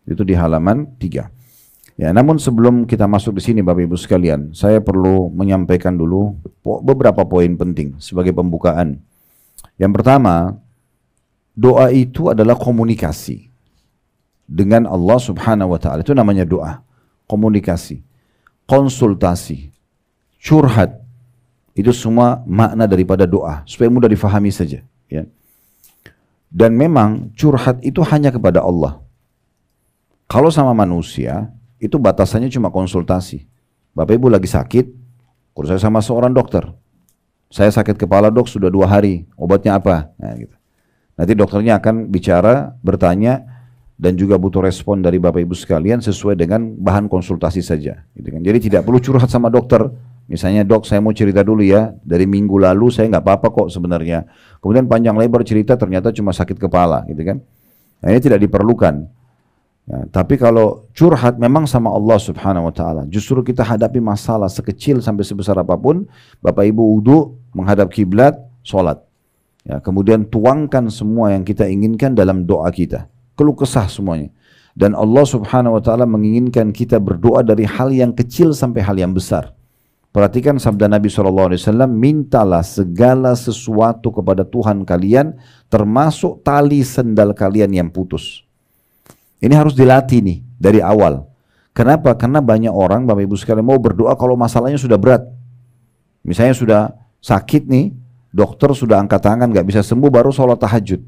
Itu di halaman 3. Ya, namun sebelum kita masuk di sini Bapak Ibu sekalian, saya perlu menyampaikan dulu beberapa poin penting sebagai pembukaan. Yang pertama, doa itu adalah komunikasi dengan Allah Subhanahu wa taala. Itu namanya doa. Komunikasi, konsultasi, curhat. Itu semua makna daripada doa, supaya mudah difahami saja, ya. Dan memang curhat itu hanya kepada Allah. Kalau sama manusia, itu batasannya cuma konsultasi. Bapak Ibu lagi sakit, saya sama seorang dokter. Saya sakit kepala dok, sudah 2 hari, obatnya apa? Nah, gitu. Nanti dokternya akan bicara, bertanya, dan juga butuh respon dari Bapak Ibu sekalian sesuai dengan bahan konsultasi saja. Gitu kan. Jadi tidak perlu curhat sama dokter. Misalnya dok, saya mau cerita dulu ya, dari minggu lalu saya nggak apa-apa kok sebenarnya. Kemudian panjang lebar cerita ternyata cuma sakit kepala, gitu kan. Nah, ini tidak diperlukan. Ya, tapi kalau curhat memang sama Allah Subhanahu wa taala. Justru kita hadapi masalah sekecil sampai sebesar apapun, Bapak Ibu wudu, menghadap kiblat, sholat. Ya, kemudian tuangkan semua yang kita inginkan dalam doa kita. Keluh kesah semuanya. Dan Allah Subhanahu wa taala menginginkan kita berdoa dari hal yang kecil sampai hal yang besar. Perhatikan sabda Nabi SAW, mintalah segala sesuatu kepada Tuhan kalian, termasuk tali sendal kalian yang putus. Ini harus dilatih nih dari awal. Kenapa? Karena banyak orang Bapak Ibu sekalian mau berdoa kalau masalahnya sudah berat. Misalnya sudah sakit nih, dokter sudah angkat tangan gak bisa sembuh, baru sholat tahajud.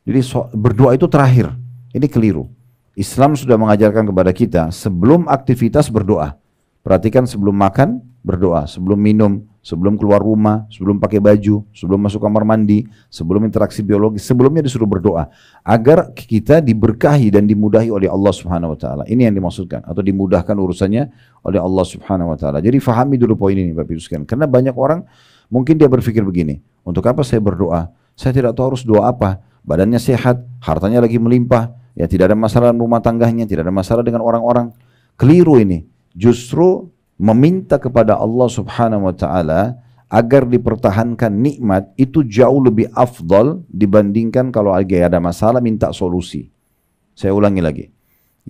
Jadi berdoa itu terakhir. Ini keliru. Islam sudah mengajarkan kepada kita sebelum aktivitas berdoa. Perhatikan sebelum makan berdoa, sebelum minum, sebelum keluar rumah, sebelum pakai baju, sebelum masuk kamar mandi, sebelum interaksi biologis, sebelumnya disuruh berdoa agar kita diberkahi dan dimudahi oleh Allah Subhanahu wa taala. Ini yang dimaksudkan, atau dimudahkan urusannya oleh Allah Subhanahu wa taala. Jadi fahami dulu poin ini Bapak Ibu sekalian. Karena banyak orang mungkin dia berpikir begini, untuk apa saya berdoa? Saya tidak tahu harus doa apa. Badannya sehat, hartanya lagi melimpah, ya tidak ada masalah rumah tangganya, tidak ada masalah dengan orang-orang. Keliru ini. Justru meminta kepada Allah Subhanahu wa taala agar dipertahankan nikmat itu jauh lebih afdal dibandingkan kalau lagi ada masalah minta solusi. Saya ulangi lagi.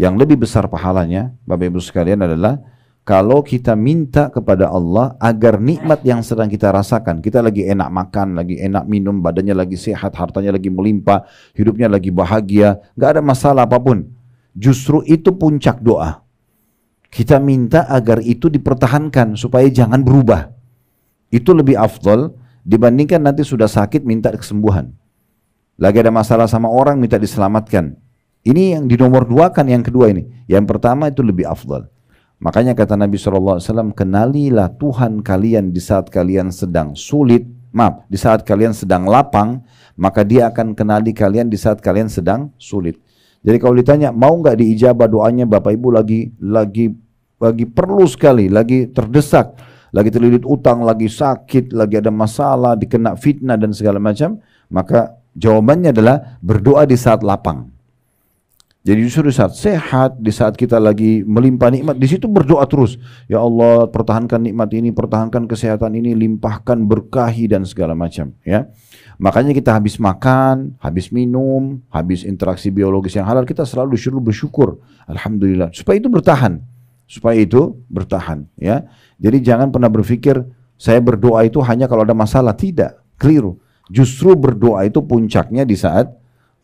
Yang lebih besar pahalanya Bapak Ibu sekalian adalah kalau kita minta kepada Allah agar nikmat yang sedang kita rasakan, kita lagi enak makan, lagi enak minum, badannya lagi sehat, hartanya lagi melimpah, hidupnya lagi bahagia, nggak ada masalah apapun. Justru itu puncak doa. Kita minta agar itu dipertahankan supaya jangan berubah. Itu lebih afdal dibandingkan nanti sudah sakit minta kesembuhan. Lagi ada masalah sama orang minta diselamatkan. Ini yang di nomor 2 kan yang kedua ini. Yang pertama itu lebih afdal. Makanya kata Nabi SAW, kenalilah Tuhan kalian di saat kalian sedang sulit. Di saat kalian sedang lapang, maka dia akan kenali kalian di saat kalian sedang sulit. Jadi kalau ditanya mau nggak diijabah doanya, Bapak Ibu lagi perlu sekali, lagi terdesak, lagi terlilit utang, lagi sakit, lagi ada masalah, dikena fitnah dan segala macam, maka jawabannya adalah berdoa di saat lapang. Jadi justru di saat sehat, di saat kita lagi melimpah nikmat, di situ berdoa terus. Ya Allah, pertahankan nikmat ini, pertahankan kesehatan ini, limpahkan, berkahi dan segala macam. Ya. Makanya kita habis makan, habis minum, habis interaksi biologis yang halal, kita selalu disuruh bersyukur. Alhamdulillah. Supaya itu bertahan. Ya. Jadi jangan pernah berpikir saya berdoa itu hanya kalau ada masalah. Tidak, keliru. Justru berdoa itu puncaknya di saat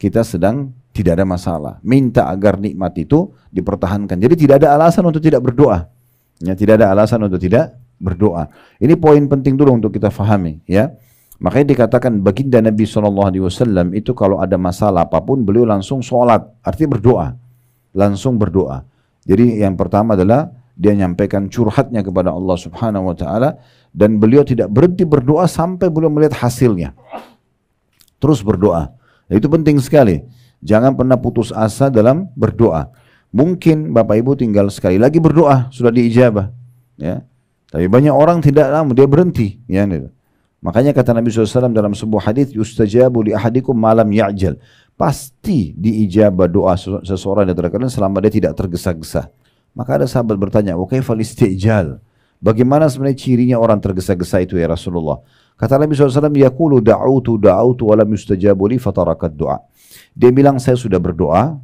kita sedang tidak ada masalah. Minta agar nikmat itu dipertahankan. Jadi tidak ada alasan untuk tidak berdoa. Ya, tidak ada alasan untuk tidak berdoa. Ini poin penting dulu untuk kita fahami. Ya. Makanya dikatakan baginda Nabi SAW itu kalau ada masalah apapun beliau langsung sholat. Artinya berdoa. Langsung berdoa. Jadi yang pertama adalah dia menyampaikan curhatnya kepada Allah Subhanahu wa taala dan beliau tidak berhenti berdoa sampai beliau melihat hasilnya. Terus berdoa. Nah, itu penting sekali. Jangan pernah putus asa dalam berdoa. Mungkin Bapak Ibu tinggal sekali lagi berdoa sudah diijabah, ya. Tapi banyak orang tidak lama dia berhenti, ya. Makanya kata Nabi SAW dalam sebuah hadis, yustajabu li ahadikum malam ya'jal. Pasti diijabah doa seseorang di antara kalian selama dia tidak tergesa-gesa. Maka ada sahabat bertanya, wa kaifal istijal? Bagaimana sebenarnya cirinya orang tergesa-gesa itu ya Rasulullah? Kata Nabi SAW, yaqulu da'autu wa lam yustajabu li fatarakat du'a. Dia bilang saya sudah berdoa,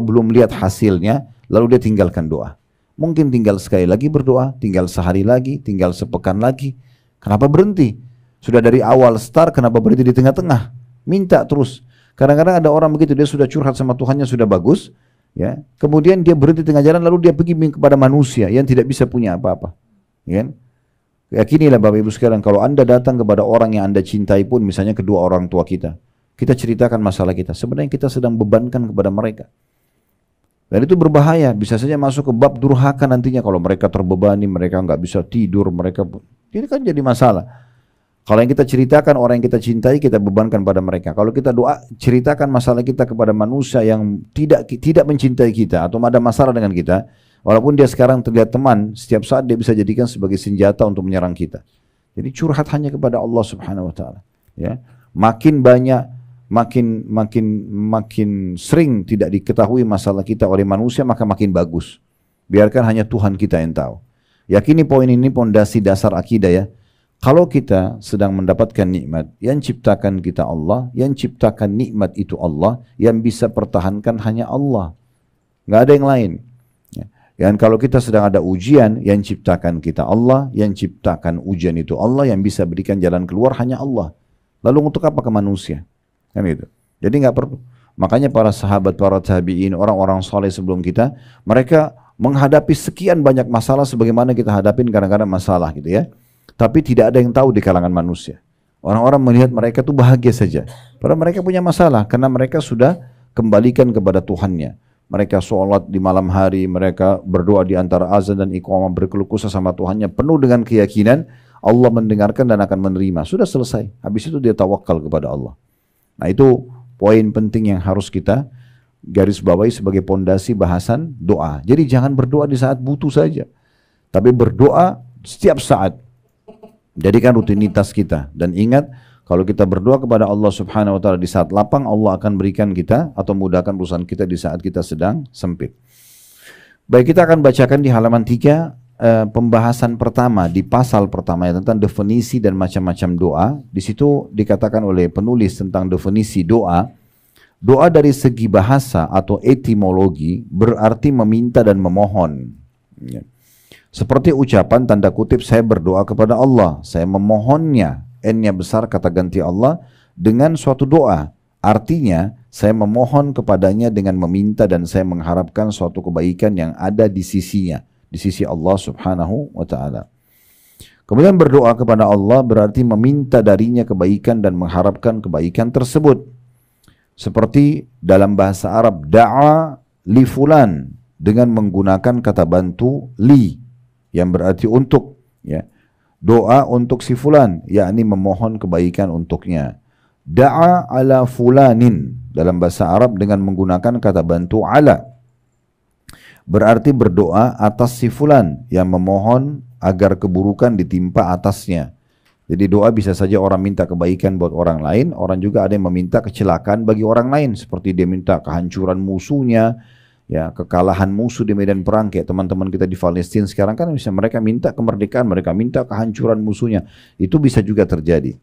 belum lihat hasilnya, lalu dia tinggalkan doa. Mungkin tinggal sekali lagi berdoa, tinggal sehari lagi, tinggal sepekan lagi. Kenapa berhenti? Sudah dari awal start, kenapa berhenti di tengah-tengah? Minta terus. Kadang-kadang ada orang begitu, dia sudah curhat sama Tuhannya sudah bagus, ya. Kemudian dia berhenti tengah jalan, lalu dia pergi kepada manusia yang tidak bisa punya apa-apa. Ya. Yakinilah Bapak Ibu sekalian, kalau Anda datang kepada orang yang Anda cintai pun, misalnya kedua orang tua kita ceritakan masalah kita, sebenarnya kita sedang bebankan kepada mereka. Dan itu berbahaya, bisa saja masuk ke bab durhaka nantinya kalau mereka terbebani, mereka nggak bisa tidur, ini kan jadi masalah. Kalau yang kita ceritakan orang yang kita cintai, kita bebankan pada mereka. Kalau kita doa, ceritakan masalah kita kepada manusia yang tidak mencintai kita atau ada masalah dengan kita, walaupun dia sekarang terlihat teman, setiap saat dia bisa jadikan sebagai senjata untuk menyerang kita. Jadi curhat hanya kepada Allah Subhanahu wa taala, ya. Makin banyak, makin sering tidak diketahui masalah kita oleh manusia, maka makin bagus. Biarkan hanya Tuhan kita yang tahu. Yakini poin ini pondasi dasar akidah, ya. Kalau kita sedang mendapatkan nikmat, yang ciptakan kita Allah, yang ciptakan nikmat itu Allah, yang bisa pertahankan hanya Allah. Nggak ada yang lain. Dan kalau kita sedang ada ujian, yang ciptakan kita Allah, yang ciptakan ujian itu Allah, yang bisa berikan jalan keluar hanya Allah. Lalu untuk apa ke manusia? Kan itu. Jadi nggak perlu. Makanya para sahabat, para tabi'in, orang-orang soleh sebelum kita, mereka menghadapi sekian banyak masalah sebagaimana kita hadapin kadang-kadang masalah gitu ya. Tapi tidak ada yang tahu di kalangan manusia. Orang-orang melihat mereka tuh bahagia saja. Padahal mereka punya masalah karena mereka sudah kembalikan kepada Tuhannya. Mereka sholat di malam hari, mereka berdoa di antara azan dan iqamah, berkeluh kesah sama Tuhannya penuh dengan keyakinan Allah mendengarkan dan akan menerima. Sudah selesai. Habis itu dia tawakal kepada Allah. Nah itu poin penting yang harus kita garis bawahi sebagai pondasi bahasan doa. Jadi jangan berdoa di saat butuh saja, tapi berdoa setiap saat. Jadikan rutinitas kita. Dan ingat, kalau kita berdoa kepada Allah Subhanahu wa taala di saat lapang, Allah akan berikan kita atau mudahkan urusan kita di saat kita sedang sempit. Baik, kita akan bacakan di halaman 3 pembahasan pertama di pasal pertama tentang definisi dan macam-macam doa. Di situ dikatakan oleh penulis tentang definisi doa. Doa dari segi bahasa atau etimologi berarti meminta dan memohon. Seperti ucapan tanda kutip saya berdoa kepada Allah, saya memohonnya, n-nya besar kata ganti Allah dengan suatu doa. Artinya saya memohon kepadanya dengan meminta dan saya mengharapkan suatu kebaikan yang ada di sisinya, di sisi Allah Subhanahu wa taala. Kemudian berdoa kepada Allah berarti meminta darinya kebaikan dan mengharapkan kebaikan tersebut. Seperti dalam bahasa Arab, da'a li fulan dengan menggunakan kata bantu li yang berarti untuk, ya. Doa untuk si fulan, yakni memohon kebaikan untuknya. Da'a ala fulanin dalam bahasa Arab dengan menggunakan kata bantu ala. Berarti berdoa atas si fulan yang memohon agar keburukan ditimpa atasnya. Jadi doa bisa saja orang minta kebaikan buat orang lain, orang juga ada yang meminta kecelakaan bagi orang lain, seperti dia minta kehancuran musuhnya, ya, kekalahan musuh di medan perang, kayak teman-teman kita di Palestina sekarang kan bisa mereka minta kemerdekaan, mereka minta kehancuran musuhnya. Itu bisa juga terjadi.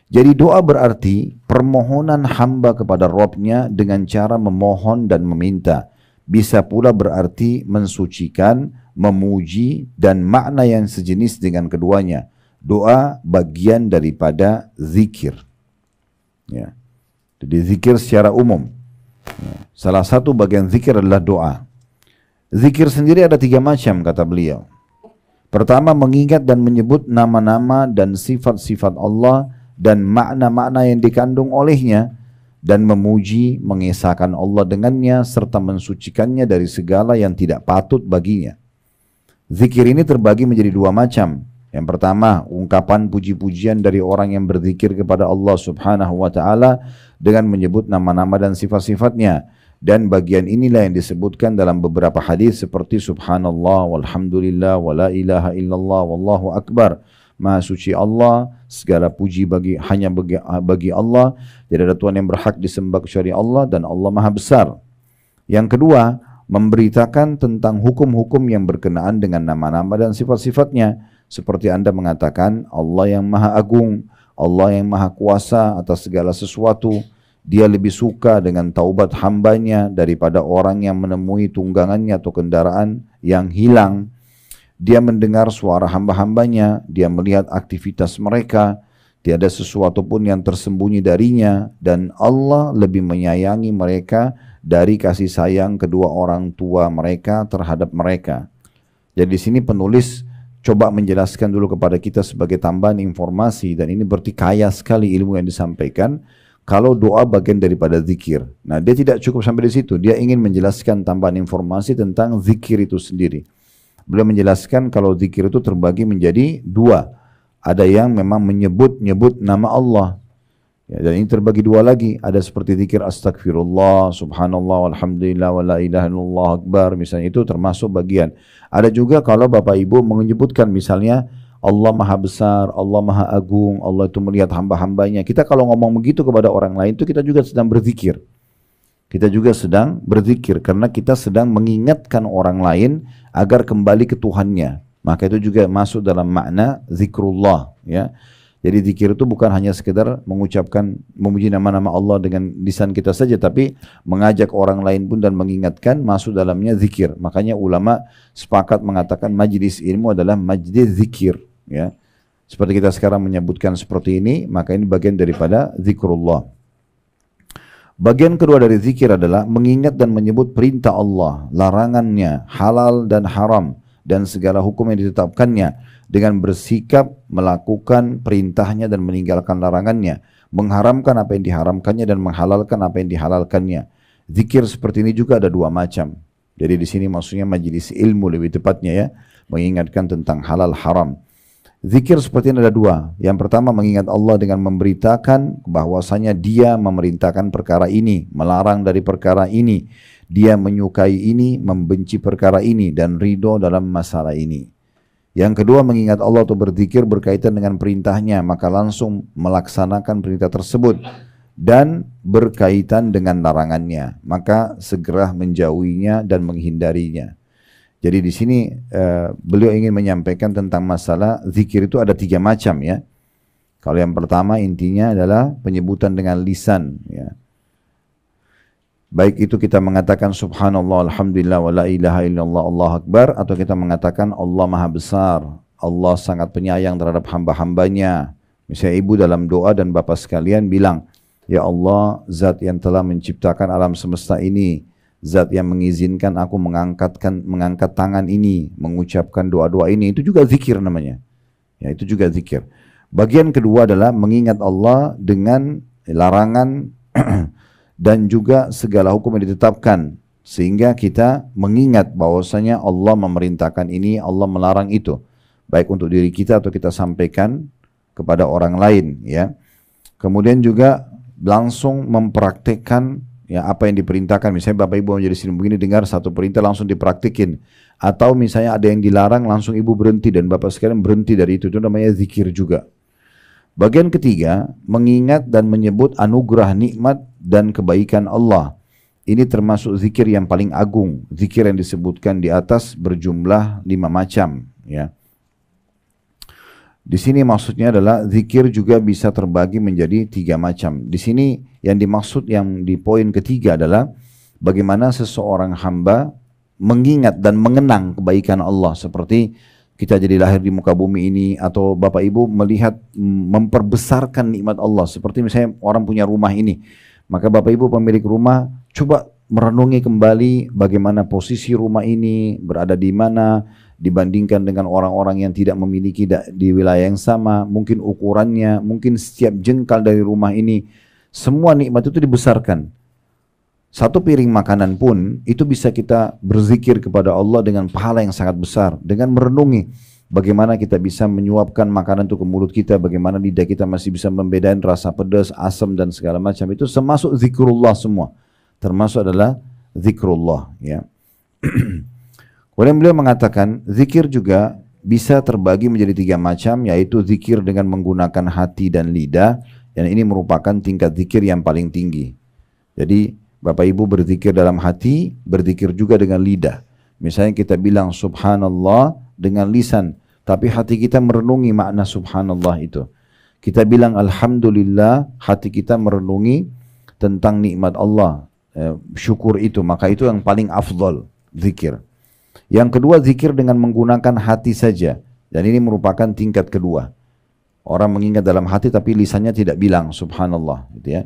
Jadi doa berarti permohonan hamba kepada Rabb-nya dengan cara memohon dan meminta. Bisa pula berarti mensucikan, memuji, dan makna yang sejenis dengan keduanya. Doa bagian daripada zikir. Ya. Jadi zikir secara umum. Ya. Salah satu bagian zikir adalah doa. Zikir sendiri ada 3 macam kata beliau. Pertama, mengingat dan menyebut nama-nama dan sifat-sifat Allah dan makna-makna yang dikandung olehnya, dan memuji, mengesahkan Allah dengannya serta mensucikannya dari segala yang tidak patut baginya. Zikir ini terbagi menjadi 2 macam. Yang pertama, ungkapan puji-pujian dari orang yang berzikir kepada Allah Subhanahu wa taala dengan menyebut nama-nama dan sifat-sifatnya. Dan bagian inilah yang disebutkan dalam beberapa hadis seperti subhanallah walhamdulillah wala ilaha illallah wallahu akbar. Maha suci Allah, segala puji hanya bagi Allah, tidak ada Tuhan yang berhak disembah kecuali Allah, dan Allah Maha besar. Yang kedua, memberitakan tentang hukum-hukum yang berkenaan dengan nama-nama dan sifat-sifatnya, seperti Anda mengatakan Allah yang maha agung, Allah yang maha kuasa atas segala sesuatu. Dia lebih suka dengan taubat hambanya daripada orang yang menemui tunggangannya atau kendaraan yang hilang. Dia mendengar suara hamba-hambanya, dia melihat aktivitas mereka, tiada sesuatu pun yang tersembunyi darinya, dan Allah lebih menyayangi mereka dari kasih sayang kedua orang tua mereka terhadap mereka. Jadi di sini penulis coba menjelaskan dulu kepada kita sebagai tambahan informasi, dan ini berarti kaya sekali ilmu yang disampaikan. Kalau doa bagian daripada zikir. Nah, dia tidak cukup sampai di situ. Dia ingin menjelaskan tambahan informasi tentang zikir itu sendiri. Beliau menjelaskan kalau zikir itu terbagi menjadi dua. Ada yang memang menyebut nama Allah. Ya, dan ini terbagi dua lagi. Ada seperti zikir astagfirullah, subhanallah, walhamdulillah, wa la ilaha illallah akbar. Misalnya itu termasuk bagian. Ada juga kalau Bapak Ibu menyebutkan misalnya Allah maha besar, Allah maha agung, Allah itu melihat hamba-hambanya. Kita kalau ngomong begitu kepada orang lain itu kita juga sedang berzikir. Kita juga sedang berzikir karena kita sedang mengingatkan orang lain agar kembali ke Tuhannya. Maka itu juga masuk dalam makna zikrullah, ya. Jadi zikir itu bukan hanya sekedar mengucapkan memuji nama-nama Allah dengan lisan kita saja, tapi mengajak orang lain pun dan mengingatkan, masuk dalamnya zikir. Makanya ulama sepakat mengatakan majlis ilmu adalah majlis zikir. Ya, seperti kita sekarang menyebutkan seperti ini, maka ini bagian daripada zikrullah. Bagian kedua dari zikir adalah mengingat dan menyebut perintah Allah, larangannya, halal dan haram, dan segala hukum yang ditetapkannya, dengan bersikap melakukan perintahnya dan meninggalkan larangannya, mengharamkan apa yang diharamkannya dan menghalalkan apa yang dihalalkannya. Zikir seperti ini juga ada dua macam. Jadi di sini maksudnya majelis ilmu lebih tepatnya, ya, mengingatkan tentang halal haram. Zikir seperti ini ada dua. Yang pertama mengingat Allah dengan memberitakan bahwasanya Dia memerintahkan perkara ini, melarang dari perkara ini, Dia menyukai ini, membenci perkara ini, dan ridho dalam masalah ini. Yang kedua mengingat Allah atau berzikir berkaitan dengan perintahnya, maka langsung melaksanakan perintah tersebut, dan berkaitan dengan larangannya, maka segera menjauhinya dan menghindarinya. Jadi di sini beliau ingin menyampaikan tentang masalah zikir itu ada tiga macam, ya. Kalau yang pertama intinya adalah penyebutan dengan lisan, ya. Baik itu kita mengatakan subhanallah, alhamdulillah, wa la ilaha illallah, Allahu akbar, atau kita mengatakan Allah maha besar, Allah sangat penyayang terhadap hamba-hambanya. Misalnya ibu dalam doa dan bapak sekalian bilang, ya Allah, zat yang telah menciptakan alam semesta ini, zat yang mengizinkan aku mengangkat tangan ini, mengucapkan doa-doa ini, itu juga zikir namanya. Ya, itu juga zikir. Bagian kedua adalah mengingat Allah dengan larangan dan juga segala hukum yang ditetapkan, sehingga kita mengingat bahwasanya Allah memerintahkan ini, Allah melarang itu, baik untuk diri kita atau kita sampaikan kepada orang lain, ya. Kemudian juga langsung mempraktekkan, ya, apa yang diperintahkan. Misalnya Bapak Ibu menjadi sini begini, dengar satu perintah langsung dipraktikin, atau misalnya ada yang dilarang langsung Ibu berhenti dan Bapak sekalian berhenti dari itu namanya zikir juga. Bagian ketiga mengingat dan menyebut anugerah, nikmat dan kebaikan Allah. Ini termasuk zikir yang paling agung. Zikir yang disebutkan di atas berjumlah 5 macam, ya. Di sini maksudnya adalah zikir juga bisa terbagi menjadi 3 macam. Di sini yang dimaksud yang di poin ketiga adalah bagaimana seseorang hamba mengingat dan mengenang kebaikan Allah, seperti kita jadi lahir di muka bumi ini, atau Bapak Ibu melihat memperbesarkan nikmat Allah, seperti misalnya orang punya rumah ini, maka Bapak Ibu pemilik rumah coba merenungi kembali bagaimana posisi rumah ini berada di mana dibandingkan dengan orang-orang yang tidak memiliki di wilayah yang sama, mungkin ukurannya, mungkin setiap jengkal dari rumah ini, semua nikmat itu dibesarkan. Satu piring makanan pun itu bisa kita berzikir kepada Allah dengan pahala yang sangat besar, dengan merenungi bagaimana kita bisa menyuapkan makanan itu ke mulut kita, bagaimana lidah kita masih bisa membedakan rasa pedas, asam dan segala macam, itu termasuk zikrullah semua. Termasuk adalah zikrullah, ya. Kemudian beliau mengatakan zikir juga bisa terbagi menjadi 3 macam, yaitu zikir dengan menggunakan hati dan lidah, dan ini merupakan tingkat zikir yang paling tinggi. Jadi Bapak Ibu berzikir dalam hati, berzikir juga dengan lidah. Misalnya kita bilang subhanallah dengan lisan, tapi hati kita merenungi makna subhanallah itu. Kita bilang alhamdulillah, hati kita merenungi tentang nikmat Allah, syukur itu, maka itu yang paling afdal, zikir. Yang kedua, zikir dengan menggunakan hati saja, dan ini merupakan tingkat kedua. Orang mengingat dalam hati tapi lisannya tidak bilang subhanallah, gitu ya.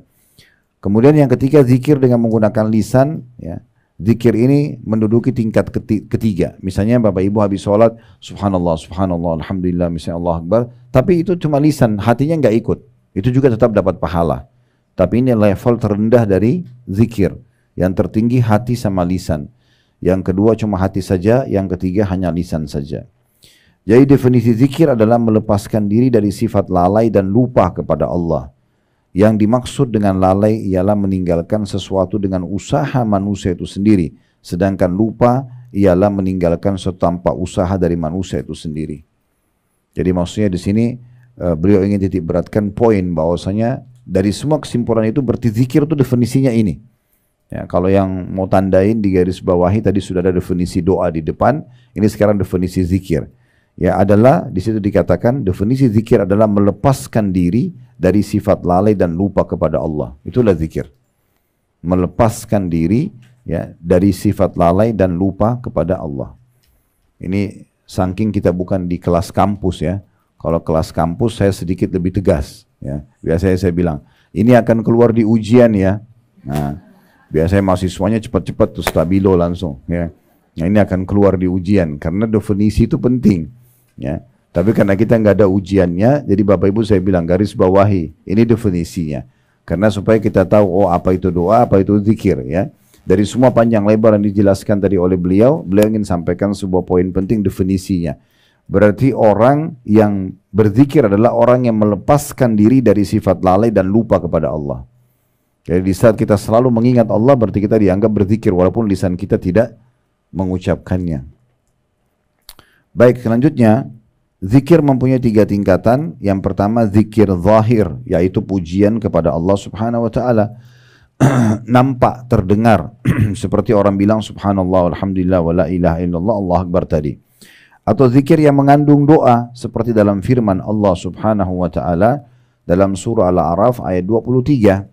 Kemudian yang ketiga, zikir dengan menggunakan lisan, ya. Zikir ini menduduki tingkat ketiga. Misalnya Bapak Ibu habis sholat, subhanallah, subhanallah, alhamdulillah, misalnya Allah Akbar, tapi itu cuma lisan, hatinya nggak ikut. Itu juga tetap dapat pahala. Tapi ini level terendah dari zikir. Yang tertinggi hati sama lisan. Yang kedua cuma hati saja, yang ketiga hanya lisan saja. Jadi definisi zikir adalah melepaskan diri dari sifat lalai dan lupa kepada Allah. Yang dimaksud dengan lalai ialah meninggalkan sesuatu dengan usaha manusia itu sendiri. Sedangkan lupa ialah meninggalkan sesuatu tanpa usaha dari manusia itu sendiri. Jadi maksudnya di sini beliau ingin titik beratkan poin bahwasanya dari semua kesimpulan itu berarti zikir itu definisinya ini. Ya, kalau yang mau tandain di garis bawahi tadi sudah ada definisi doa di depan, ini sekarang definisi zikir. Ya adalah di situ dikatakan definisi zikir adalah melepaskan diri dari sifat lalai dan lupa kepada Allah. Itulah zikir. Melepaskan diri ya dari sifat lalai dan lupa kepada Allah. Ini saking kita bukan di kelas kampus ya. Kalau kelas kampus saya sedikit lebih tegas ya. Biasanya saya bilang, ini akan keluar di ujian ya. Nah, biasanya mahasiswanya cepat-cepat tuh stabilo langsung ya. Nah, ini akan keluar di ujian karena definisi itu penting ya. Tapi karena kita nggak ada ujiannya, jadi Bapak Ibu saya bilang garis bawahi, ini definisinya. Karena supaya kita tahu, oh apa itu doa, apa itu zikir ya. Dari semua panjang lebar yang dijelaskan tadi oleh beliau ingin sampaikan sebuah poin penting definisinya. Berarti orang yang berzikir adalah orang yang melepaskan diri dari sifat lalai dan lupa kepada Allah. Jadi di saat kita selalu mengingat Allah, berarti kita dianggap berzikir walaupun lisan kita tidak mengucapkannya. Baik, selanjutnya. Zikir mempunyai 3 tingkatan. Yang pertama zikir zahir, yaitu pujian kepada Allah subhanahu wa ta'ala. Nampak, terdengar. Seperti orang bilang subhanallah, alhamdulillah, wa la ilaha illallah, Allah Akbar tadi. Atau zikir yang mengandung doa, seperti dalam firman Allah subhanahu wa ta'ala dalam surah Al-A'raf ayat 23.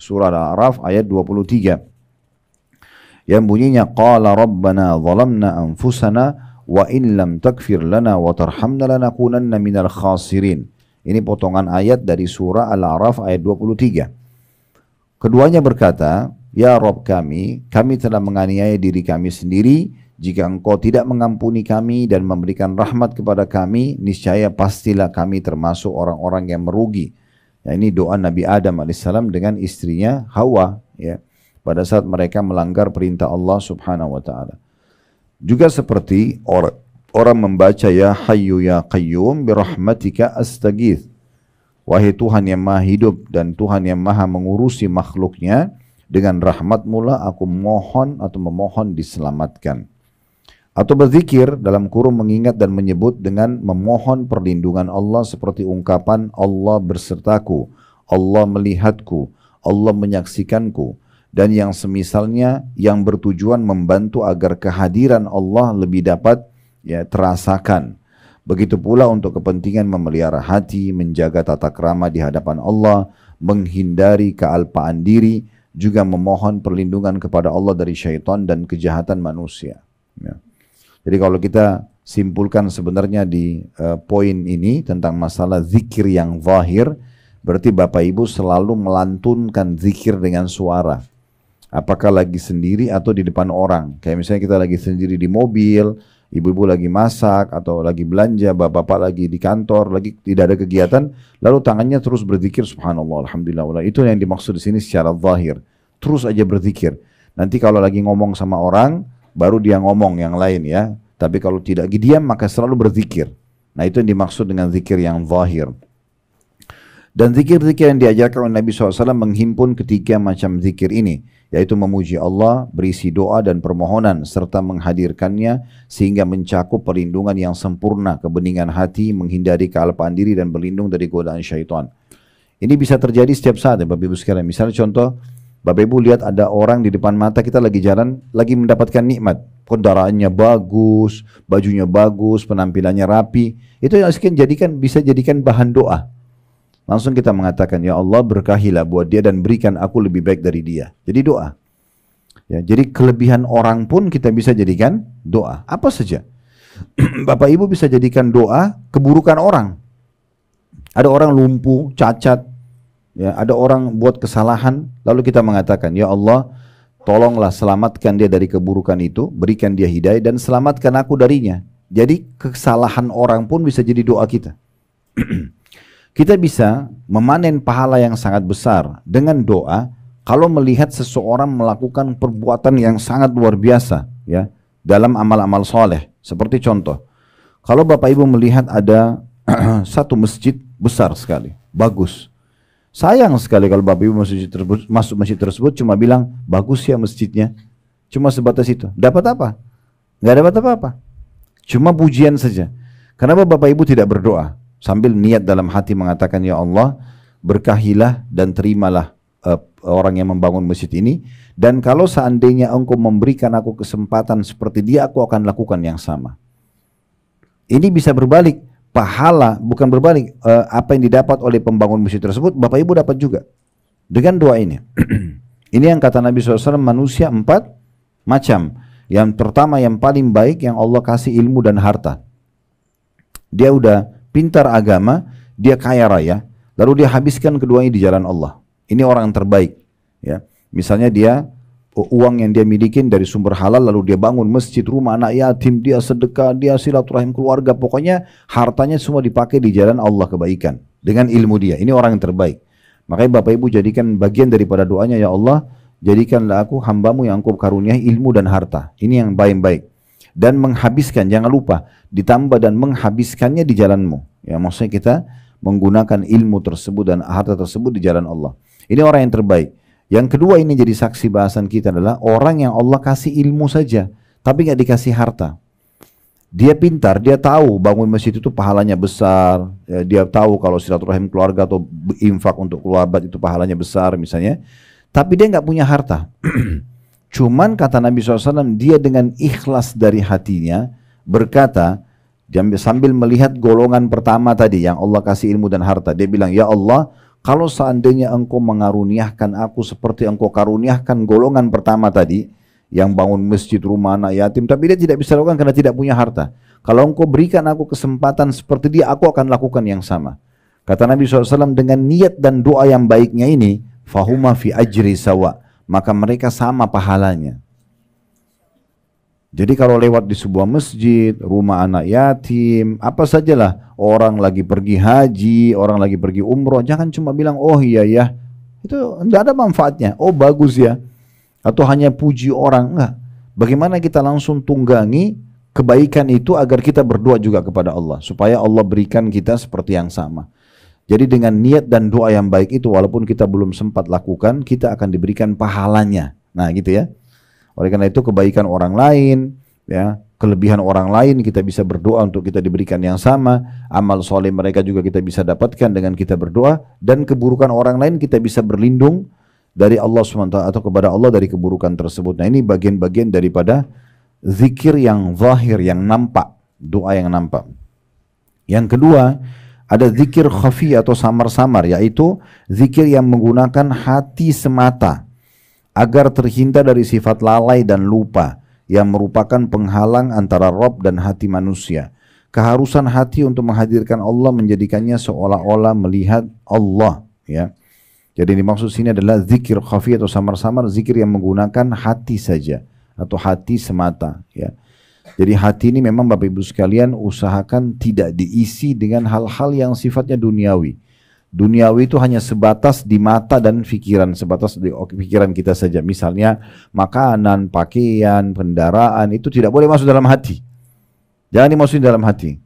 Surah Al-A'raf ayat 23. Yang bunyinya, Qala rabbana zalamna anfusana wa in lam takfir lana wa tarhamna lanakunanna minal khasirin. Ini potongan ayat dari surah Al-A'raf ayat 23. Keduanya berkata, ya Rabb kami telah menganiaya diri kami sendiri. Jika engkau tidak mengampuni kami dan memberikan rahmat kepada kami, niscaya pastilah kami termasuk orang-orang yang merugi. Ya, ini doa Nabi Adam alaihissalam dengan istrinya Hawa ya, pada saat mereka melanggar perintah Allah subhanahu wa ta'ala. Juga seperti orang membaca ya Hayyu ya Qayyum birahmatika astaghith. Wahai Tuhan yang maha hidup dan Tuhan yang maha mengurusi makhluknya, dengan rahmat-Mu lah aku mohon atau memohon diselamatkan. Atau berzikir dalam kurung mengingat dan menyebut dengan memohon perlindungan Allah seperti ungkapan Allah bersertaku, Allah melihatku, Allah menyaksikanku. Dan yang semisalnya yang bertujuan membantu agar kehadiran Allah lebih dapat ya terasakan. Begitu pula untuk kepentingan memelihara hati, menjaga tata krama di hadapan Allah, menghindari kealpaan diri, juga memohon perlindungan kepada Allah dari syaitan dan kejahatan manusia. Ya. Jadi kalau kita simpulkan sebenarnya di poin ini tentang masalah zikir yang zahir, berarti Bapak Ibu selalu melantunkan zikir dengan suara. Apakah lagi sendiri atau di depan orang. Kayak misalnya kita lagi sendiri di mobil, ibu-ibu lagi masak atau lagi belanja, bapak-bapak lagi di kantor, lagi tidak ada kegiatan, lalu tangannya terus berzikir subhanallah, alhamdulillah. Itu yang dimaksud di sini secara zahir. Terus aja berzikir. Nanti kalau lagi ngomong sama orang, baru dia ngomong yang lain ya. Tapi kalau tidak diam maka selalu berzikir. Nah itu yang dimaksud dengan zikir yang zahir. Dan zikir-zikir yang diajarkan oleh Nabi SAW menghimpun ketiga macam zikir ini, yaitu memuji Allah, berisi doa dan permohonan, serta menghadirkannya sehingga mencakup perlindungan yang sempurna, kebeningan hati, menghindari kealpaan diri dan berlindung dari godaan syaitan. Ini bisa terjadi setiap saat ya Bapak Ibu sekalian. Misalnya contoh, Bapak Ibu lihat ada orang di depan mata kita lagi jalan, lagi mendapatkan nikmat. kendaraannya bagus, bajunya bagus, penampilannya rapi. Itu yang bisa jadikan bahan doa. Langsung kita mengatakan, ya Allah berkahilah buat dia dan berikan aku lebih baik dari dia. Jadi doa. Ya, jadi kelebihan orang pun kita bisa jadikan doa. Apa saja. Bapak Ibu bisa jadikan doa keburukan orang. Ada orang lumpuh, cacat, ya, ada orang buat kesalahan, lalu kita mengatakan, ya Allah, tolonglah selamatkan dia dari keburukan itu, berikan dia hidayah dan selamatkan aku darinya. Jadi kesalahan orang pun bisa jadi doa kita. Kita bisa memanen pahala yang sangat besar dengan doa kalau melihat seseorang melakukan perbuatan yang sangat luar biasa, ya, dalam amal-amal soleh. Seperti contoh, kalau Bapak Ibu melihat ada satu masjid besar sekali, bagus. Sayang sekali kalau Bapak Ibu masuk masjid tersebut cuma bilang, bagus ya masjidnya. Cuma sebatas itu. Dapat apa? Nggak dapat apa-apa. Cuma pujian saja. Kenapa Bapak Ibu tidak berdoa? Sambil niat dalam hati mengatakan, ya Allah, berkahilah dan terimalah orang yang membangun masjid ini. Dan kalau seandainya engkau memberikan aku kesempatan seperti dia, aku akan lakukan yang sama. Ini bisa berbalik. Pahala, bukan berbalik, apa yang didapat oleh pembangun masjid tersebut, Bapak Ibu dapat juga. Dengan doa ini. Ini yang kata Nabi SAW, manusia 4 macam. Yang pertama, yang paling baik, yang Allah kasih ilmu dan harta. Dia udah pintar agama, dia kaya raya, lalu dia habiskan keduanya di jalan Allah. Ini orang yang terbaik. Ya. Misalnya dia, uang yang dia miliki dari sumber halal, lalu dia bangun masjid, rumah anak yatim, dia sedekah, dia silaturahim keluarga, pokoknya hartanya semua dipakai di jalan Allah kebaikan dengan ilmu dia. Ini orang yang terbaik. Makanya Bapak Ibu jadikan bagian daripada doanya, ya Allah, jadikanlah aku hambamu yang engkau karuniai ilmu dan harta. Ini yang baik-baik. Dan menghabiskan, jangan lupa, ditambah dan menghabiskannya di jalanmu. Ya, maksudnya kita menggunakan ilmu tersebut dan harta tersebut di jalan Allah. Ini orang yang terbaik. Yang kedua, ini jadi saksi bahasan kita adalah orang yang Allah kasih ilmu saja, tapi nggak dikasih harta. Dia pintar, dia tahu bangun masjid itu pahalanya besar, ya, dia tahu kalau silaturahim keluarga atau infak untuk keluarga itu pahalanya besar misalnya, tapi dia nggak punya harta. Cuman kata Nabi SAW, dia dengan ikhlas dari hatinya berkata, dia sambil melihat golongan pertama tadi yang Allah kasih ilmu dan harta, dia bilang, ya Allah, kalau seandainya engkau mengaruniakan aku seperti engkau karuniakan golongan pertama tadi, yang bangun masjid, rumah anak yatim, tapi dia tidak bisa lakukan karena tidak punya harta. Kalau engkau berikan aku kesempatan seperti dia, aku akan lakukan yang sama. Kata Nabi SAW, dengan niat dan doa yang baiknya ini, fahuma fi ajri sawa, maka mereka sama pahalanya. Jadi kalau lewat di sebuah masjid, rumah anak yatim, apa sajalah, orang lagi pergi haji, orang lagi pergi umroh, jangan cuma bilang, oh iya ya, itu enggak ada manfaatnya, oh bagus ya, atau hanya puji orang, enggak. Bagaimana kita langsung tunggangi kebaikan itu agar kita berdoa juga kepada Allah, supaya Allah berikan kita seperti yang sama. Jadi dengan niat dan doa yang baik itu, walaupun kita belum sempat lakukan, kita akan diberikan pahalanya. Nah gitu ya. Oleh karena itu kebaikan orang lain, ya, kelebihan orang lain kita bisa berdoa untuk kita diberikan yang sama. Amal soleh mereka juga kita bisa dapatkan dengan kita berdoa, dan keburukan orang lain kita bisa berlindung dari Allah SWT atau kepada Allah dari keburukan tersebut. Nah ini bagian-bagian daripada zikir yang zahir, yang nampak, doa yang nampak. Yang kedua, ada zikir khafi atau samar-samar, yaitu zikir yang menggunakan hati semata, agar terhindar dari sifat lalai dan lupa yang merupakan penghalang antara Rabb dan hati manusia. Keharusan hati untuk menghadirkan Allah menjadikannya seolah-olah melihat Allah. Ya. Jadi dimaksud sini adalah zikir khafi atau samar-samar, zikir yang menggunakan hati saja atau hati semata. Ya. Jadi hati ini memang Bapak Ibu sekalian usahakan tidak diisi dengan hal-hal yang sifatnya duniawi. Duniawi itu hanya sebatas di mata dan pikiran, sebatas di pikiran kita saja. Misalnya makanan, pakaian, kendaraan, itu tidak boleh masuk dalam hati. Jangan dimasukin dalam hati.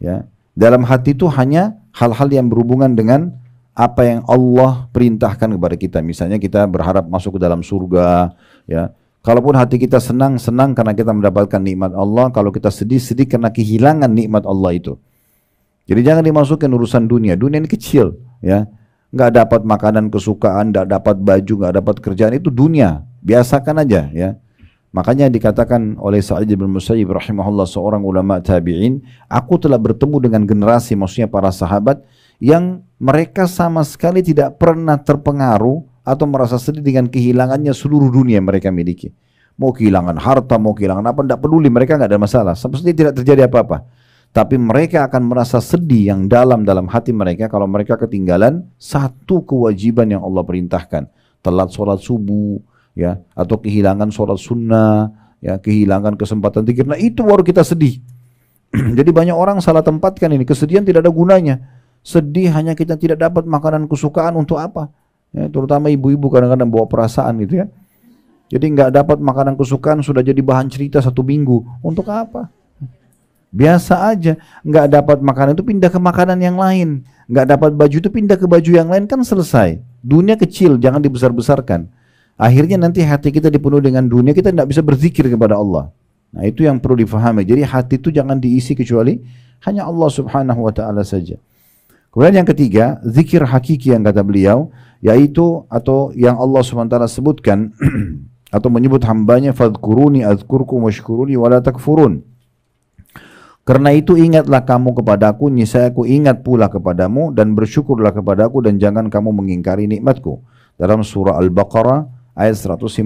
Ya. Dalam hati itu hanya hal-hal yang berhubungan dengan apa yang Allah perintahkan kepada kita. Misalnya kita berharap masuk ke dalam surga. Ya. Kalaupun hati kita senang, senang karena kita mendapatkan nikmat Allah. Kalau kita sedih, sedih karena kehilangan nikmat Allah itu. Jadi jangan dimasukin urusan dunia. Dunia ini kecil, ya. Nggak dapat makanan kesukaan, nggak dapat baju, nggak dapat kerjaan, itu dunia. Biasakan aja, ya. Makanya dikatakan oleh Sa'id bin Musayyib rahimahullah, seorang ulama tabi'in, aku telah bertemu dengan generasi, maksudnya para sahabat, yang mereka sama sekali tidak pernah terpengaruh atau merasa sedih dengan kehilangannya seluruh dunia yang mereka miliki. Mau kehilangan harta, mau kehilangan apa, tidak peduli, mereka nggak ada masalah. Seperti tidak terjadi apa-apa. Tapi mereka akan merasa sedih yang dalam hati mereka kalau mereka ketinggalan satu kewajiban yang Allah perintahkan. Telat sholat subuh, ya, atau kehilangan sholat sunnah, ya, kehilangan kesempatan zikir. Nah itu baru kita sedih. Jadi banyak orang salah tempatkan ini. Kesedihan tidak ada gunanya. Sedih hanya kita tidak dapat makanan kesukaan untuk apa? Ya, terutama ibu-ibu kadang-kadang bawa perasaan gitu ya. Jadi nggak dapat makanan kesukaan sudah jadi bahan cerita 1 minggu. Untuk apa? Biasa aja. Nggak dapat makanan itu pindah ke makanan yang lain. Nggak dapat baju itu pindah ke baju yang lain, kan selesai. Dunia kecil, jangan dibesar-besarkan. Akhirnya nanti hati kita dipenuhi dengan dunia, kita tidak bisa berzikir kepada Allah. Nah itu yang perlu difahami. Jadi hati itu jangan diisi kecuali hanya Allah subhanahu wa ta'ala saja. Kemudian yang ketiga, zikir hakiki yang kata beliau, yaitu atau yang Allah subhanahu wa ta'ala sebutkan atau menyebut hambanya, fadhkuruni azkurkum washkuruni wala takfurun. Karena itu ingatlah kamu kepadaku, niscaya aku ingat pula kepadamu, dan bersyukurlah kepadaku dan jangan kamu mengingkari nikmatku. Dalam surah Al-Baqarah ayat 152.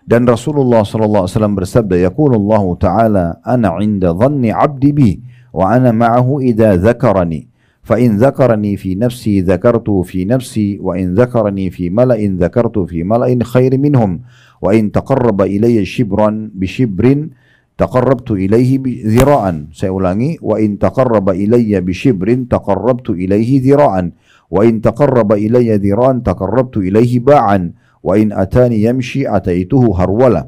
Dan Rasulullah sallallahu alaihi wasallam bersabda, yaqulullahu ta'ala ana 'inda dhanni 'abdi bi wa ana ma'ahu idza dzakarani fa in dzakarani fi nafsi dzakartu fi nafsi wa in dzakarani fi mala'in dzakartu fi mala'in khairin minhum wa in taqarraba ilayya shibran bi shibrin taqarrabtu ilaihi dzira'an. Saya ulangi, wa in taqarraba ilayya bi shibrin taqarrabtu ilaihi dzira'an wa in taqarraba ilayya dzira'an taqarrabtu ilaihi ba'an wa in atani yamshi ataituhu harwala.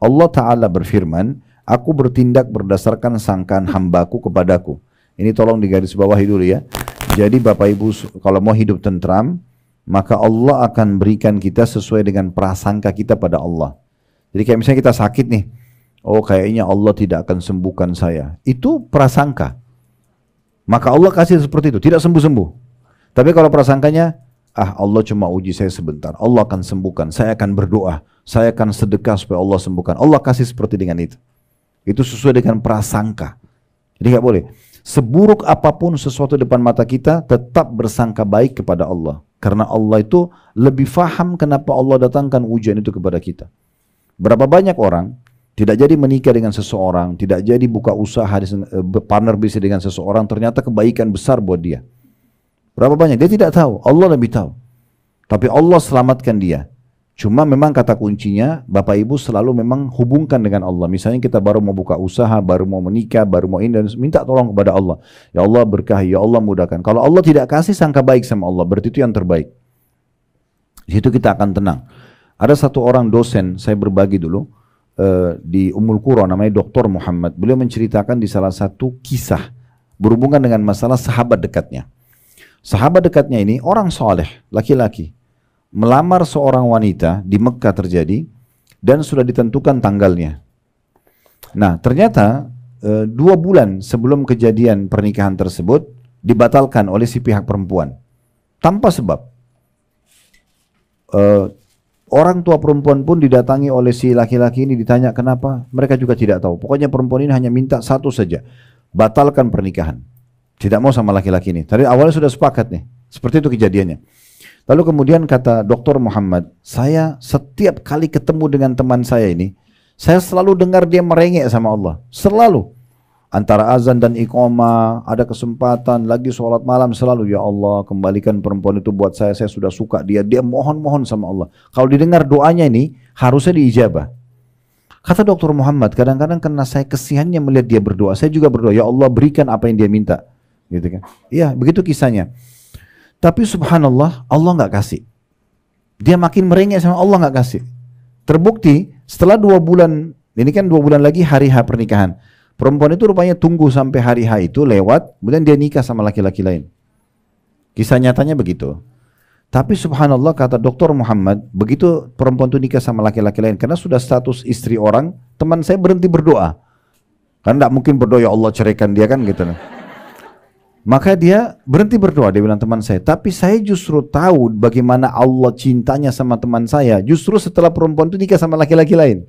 Allah Ta'ala berfirman, aku bertindak berdasarkan sangkaan hambaku kepadaku. Ini tolong digaris bawahi dulu ya. Jadi Bapak Ibu kalau mau hidup tentram, maka Allah akan berikan kita sesuai dengan prasangka kita pada Allah. Jadi kayak misalnya kita sakit nih, oh kayaknya Allah tidak akan sembuhkan saya. Itu prasangka. Maka Allah kasih seperti itu, tidak sembuh-sembuh. Tapi kalau prasangkanya, Allah cuma uji saya sebentar, Allah akan sembuhkan, saya akan berdoa, saya akan sedekah supaya Allah sembuhkan. Allah kasih seperti dengan itu. Itu sesuai dengan prasangka. Jadi nggak boleh. Seburuk apapun sesuatu depan mata kita, tetap bersangka baik kepada Allah. Karena Allah itu lebih faham kenapa Allah datangkan ujian itu kepada kita. Berapa banyak orang tidak jadi menikah dengan seseorang, tidak jadi buka usaha, partner bisnis dengan seseorang, ternyata kebaikan besar buat dia. Berapa banyak? Dia tidak tahu, Allah lebih tahu. Tapi Allah selamatkan dia. Cuma memang kata kuncinya, Bapak Ibu selalu memang hubungkan dengan Allah. Misalnya kita baru mau buka usaha, baru mau menikah, baru mau ini, dan minta tolong kepada Allah. Ya Allah berkahi, ya Allah mudahkan. Kalau Allah tidak kasih, sangka baik sama Allah, berarti itu yang terbaik. Di situ kita akan tenang. Ada satu orang dosen, saya berbagi dulu, di Ummul Qura, namanya Dr. Muhammad. Beliau menceritakan di salah satu kisah berhubungan dengan masalah sahabat dekatnya. Sahabat dekatnya ini orang soleh, laki-laki, melamar seorang wanita di Mekah terjadi dan sudah ditentukan tanggalnya. Nah ternyata 2 bulan sebelum kejadian pernikahan tersebut dibatalkan oleh si pihak perempuan tanpa sebab. Orang tua perempuan pun didatangi oleh si laki-laki ini, ditanya kenapa, mereka juga tidak tahu. Pokoknya perempuan ini hanya minta satu saja, batalkan pernikahan. Tidak mau sama laki-laki ini. Tadi awalnya sudah sepakat nih, seperti itu kejadiannya. Lalu kemudian kata Dr. Muhammad, saya setiap kali ketemu dengan teman saya ini, saya selalu dengar dia merengek sama Allah, selalu. Antara azan dan iqamah, ada kesempatan, lagi sholat malam selalu, ya Allah kembalikan perempuan itu buat saya sudah suka dia mohon-mohon sama Allah. Kalau didengar doanya ini, harusnya diijabah. Kata Dr. Muhammad, kadang-kadang karena saya kesiannya melihat dia berdoa, saya juga berdoa, ya Allah berikan apa yang dia minta. Gitu kan? Iya, begitu kisahnya. Tapi subhanallah, Allah nggak kasih. Dia makin merengek sama Allah nggak kasih. Terbukti, setelah 2 bulan, ini kan 2 bulan lagi hari H pernikahan. Perempuan itu rupanya tunggu sampai hari H itu lewat, kemudian dia nikah sama laki-laki lain. Kisah nyatanya begitu. Tapi subhanallah kata Dr. Muhammad, begitu perempuan itu nikah sama laki-laki lain, karena sudah status istri orang, teman saya berhenti berdoa. Karena tidak mungkin berdoa, ya Allah ceraikan dia kan gitu. Maka dia berhenti berdoa, dia bilang teman saya, tapi saya justru tahu bagaimana Allah cintanya sama teman saya, justru setelah perempuan itu nikah sama laki-laki lain.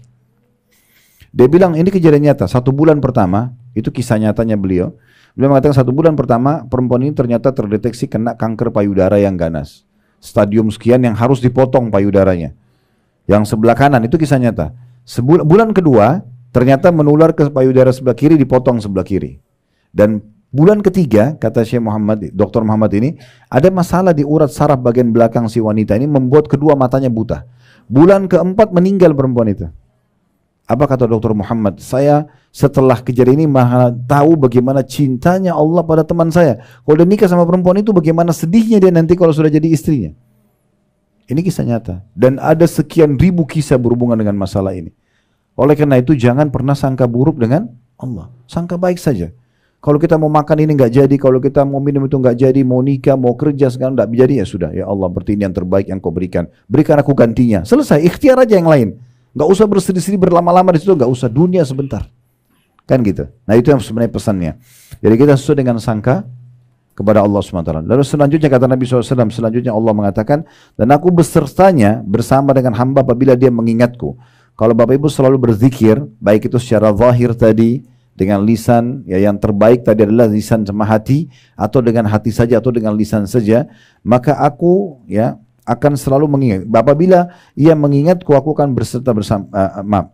Dia bilang ini kejadian nyata, 1 bulan pertama, itu kisah nyatanya beliau. Beliau mengatakan 1 bulan pertama perempuan ini ternyata terdeteksi kena kanker payudara yang ganas. Stadium sekian yang harus dipotong payudaranya. Yang sebelah kanan itu kisah nyata. Bulan kedua ternyata menular ke payudara sebelah kiri, dipotong sebelah kiri. Dan bulan ketiga, kata Syekh Muhammad, Dr. Muhammad ini, ada masalah di urat saraf bagian belakang si wanita ini membuat kedua matanya buta. Bulan keempat meninggal perempuan itu. Apa kata Dr. Muhammad? Saya setelah kejadian ini tahu bagaimana cintanya Allah pada teman saya. Kalau dia nikah sama perempuan itu, bagaimana sedihnya dia nanti kalau sudah jadi istrinya. Ini kisah nyata. Dan ada sekian ribu kisah berhubungan dengan masalah ini. Oleh karena itu jangan pernah sangka buruk dengan Allah. Sangka baik saja. Kalau kita mau makan ini nggak jadi, kalau kita mau minum itu nggak jadi, mau nikah, mau kerja sekarang nggak jadi, ya sudah. Ya Allah, berarti ini yang terbaik yang kau berikan. Berikan aku gantinya. Selesai, ikhtiar aja yang lain. Nggak usah bersedih-sedih berlama-lama di situ, nggak usah, dunia sebentar. Kan gitu. Nah itu yang sebenarnya pesannya. Jadi kita sesuai dengan sangka kepada Allah SWT. Lalu selanjutnya kata Nabi SAW, selanjutnya Allah mengatakan, dan aku besertanya bersama dengan hamba apabila dia mengingatku. Kalau Bapak Ibu selalu berzikir, baik itu secara zahir tadi, dengan lisan, ya yang terbaik tadi adalah lisan sama hati, atau dengan hati saja atau dengan lisan saja, maka aku ya akan selalu mengingat. Apabila ia mengingatku, aku akan berserta bersama.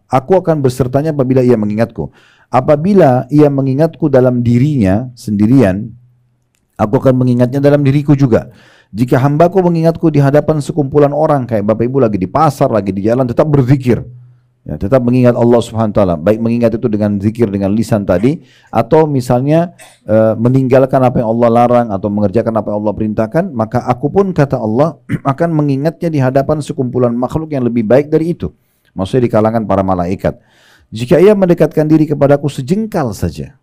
Aku akan bersertanya apabila ia mengingatku. Apabila ia mengingatku dalam dirinya sendirian, aku akan mengingatnya dalam diriku juga. Jika hambaku mengingatku di hadapan sekumpulan orang, kayak Bapak Ibu lagi di pasar, lagi di jalan, tetap berzikir. Ya, tetap mengingat Allah Subhanahu wa taala. Baik mengingat itu dengan zikir dengan lisan tadi, atau misalnya meninggalkan apa yang Allah larang atau mengerjakan apa yang Allah perintahkan, maka aku pun kata Allah akan mengingatnya di hadapan sekumpulan makhluk yang lebih baik dari itu. Maksudnya di kalangan para malaikat. Jika ia mendekatkan diri kepadaku sejengkal saja.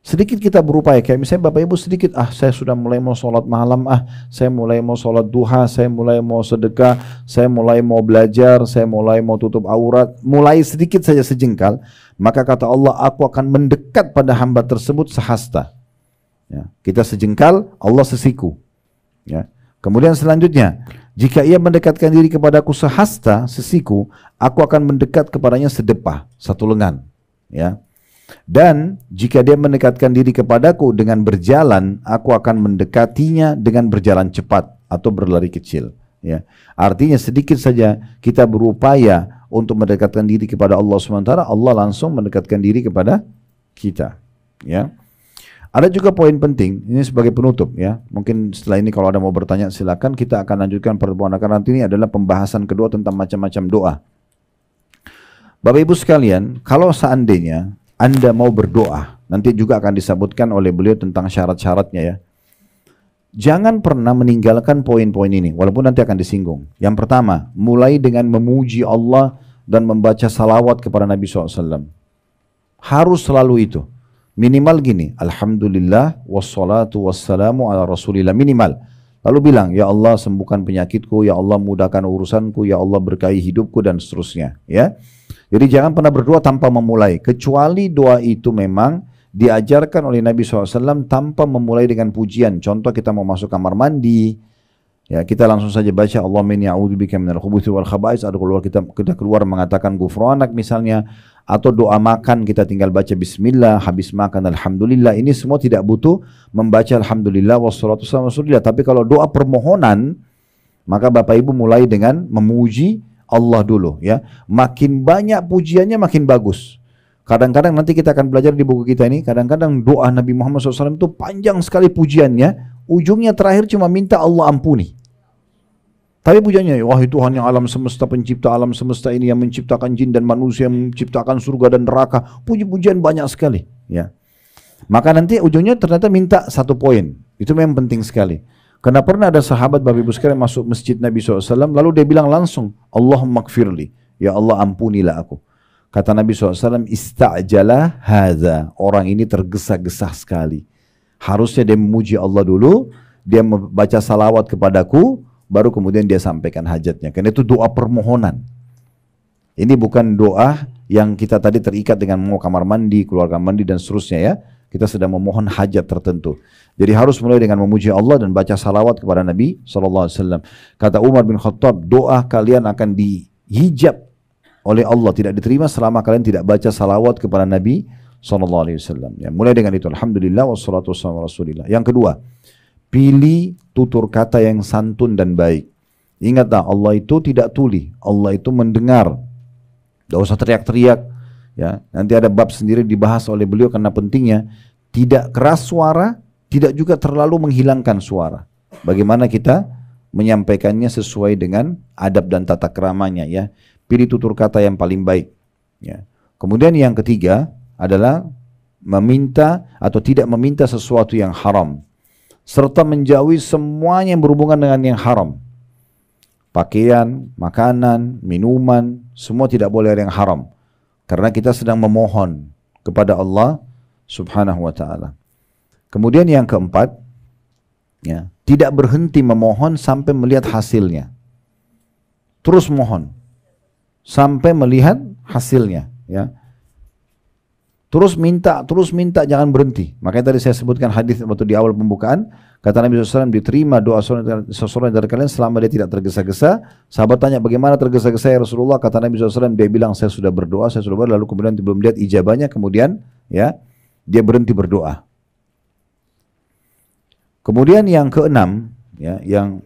Sedikit kita berupaya, kayak misalnya Bapak Ibu sedikit, saya sudah mulai mau sholat malam, saya mulai mau sholat duha, saya mulai mau sedekah, saya mulai mau belajar, saya mulai mau tutup aurat, mulai sedikit saja sejengkal, maka kata Allah, aku akan mendekat pada hamba tersebut sehasta. Ya, kita sejengkal, Allah sesiku. Ya. Kemudian selanjutnya, jika ia mendekatkan diri kepadaku sehasta, sesiku, aku akan mendekat kepadanya sedepah, 1 lengan. Ya. Dan jika dia mendekatkan diri kepadaku dengan berjalan, aku akan mendekatinya dengan berjalan cepat atau berlari kecil. Ya. Artinya sedikit saja kita berupaya untuk mendekatkan diri kepada Allah SWT, Allah langsung mendekatkan diri kepada kita. Ya. Ada juga poin penting, ini sebagai penutup ya. Mungkin setelah ini kalau ada mau bertanya silakan, kita akan lanjutkan pertemuan karena nanti ini adalah pembahasan kedua tentang macam-macam doa. Bapak Ibu sekalian, kalau seandainya Anda mau berdoa, nanti juga akan disebutkan oleh beliau tentang syarat-syaratnya ya. Jangan pernah meninggalkan poin-poin ini, walaupun nanti akan disinggung. Yang pertama, mulai dengan memuji Allah dan membaca salawat kepada Nabi SAW. Harus selalu itu. Minimal gini, Alhamdulillah wassalatu wassalamu ala rasulillah, minimal. Lalu bilang, ya Allah sembuhkan penyakitku, ya Allah mudahkan urusanku, ya Allah berkahi hidupku dan seterusnya. Ya. Jadi jangan pernah berdoa tanpa memulai, kecuali doa itu memang diajarkan oleh Nabi SAW tanpa memulai dengan pujian. Contoh kita mau masuk kamar mandi, ya kita langsung saja baca Allahumma inni a'udzubika minal khubuthi wal khaba'is, atau keluar kita keluar mengatakan ghufranak misalnya, atau doa makan kita tinggal baca bismillah, habis makan alhamdulillah. Ini semua tidak butuh membaca alhamdulillah wassalatu wassalamu ala rasulillah. Tapi kalau doa permohonan, maka Bapak Ibu mulai dengan memuji Allah dulu ya. Makin banyak pujiannya makin bagus. Kadang-kadang nanti kita akan belajar di buku kita ini, kadang-kadang doa Nabi Muhammad SAW itu panjang sekali pujiannya, ujungnya terakhir cuma minta Allah ampuni. Tapi pujiannya, wahai Tuhan yang alam semesta, pencipta alam semesta ini, yang menciptakan jin dan manusia, yang menciptakan surga dan neraka, puji-pujian banyak sekali ya. Maka nanti ujungnya ternyata minta 1 poin. Itu memang penting sekali. Karena pernah ada sahabat Bapak Ibu sekalian masuk masjid Nabi SAW, lalu dia bilang langsung, Allahumma gfirli, ya Allah ampunilah aku. Kata Nabi SAW, ista'jala hadza, orang ini tergesa-gesa sekali. Harusnya dia memuji Allah dulu, dia membaca salawat kepadaku, baru kemudian dia sampaikan hajatnya. Karena itu doa permohonan. Ini bukan doa yang kita tadi terikat dengan mau kamar mandi, keluar kamar mandi dan seterusnya ya. kita sedang memohon hajat tertentu. Jadi harus mulai dengan memuji Allah dan baca salawat kepada Nabi SAW. Kata Umar bin Khattab, doa kalian akan dihijab oleh Allah, tidak diterima selama kalian tidak baca salawat kepada Nabi SAW. Ya, mulai dengan itu, alhamdulillah wassalatu wassalamu ala rasulillah. Yang kedua, pilih tutur kata yang santun dan baik. Ingatlah, Allah itu tidak tuli, Allah itu mendengar. Tidak usah teriak-teriak. Ya, nanti ada bab sendiri dibahas oleh beliau karena pentingnya tidak keras suara, tidak juga terlalu menghilangkan suara. Bagaimana kita menyampaikannya sesuai dengan adab dan tata keramanya, ya. Pilih tutur kata yang paling baik. Ya. Kemudian yang ketiga adalah meminta atau tidak meminta sesuatu yang haram, serta menjauhi semuanya yang berhubungan dengan yang haram. Pakaian, makanan, minuman, semua tidak boleh yang haram. Karena kita sedang memohon kepada Allah Subhanahu wa ta'ala. Kemudian yang keempat, ya, tidak berhenti memohon sampai melihat hasilnya. Terus mohon sampai melihat hasilnya, ya. Terus minta, jangan berhenti. Makanya tadi saya sebutkan hadis waktu di awal pembukaan, kata Nabi SAW, diterima doa seseorang dari kalian selama dia tidak tergesa-gesa. Sahabat tanya, bagaimana tergesa-gesa ya Rasulullah? Kata Nabi SAW, dia bilang, saya sudah berdoa, lalu kemudian belum lihat ijabahnya, kemudian ya dia berhenti berdoa. Kemudian yang keenam, ya, yang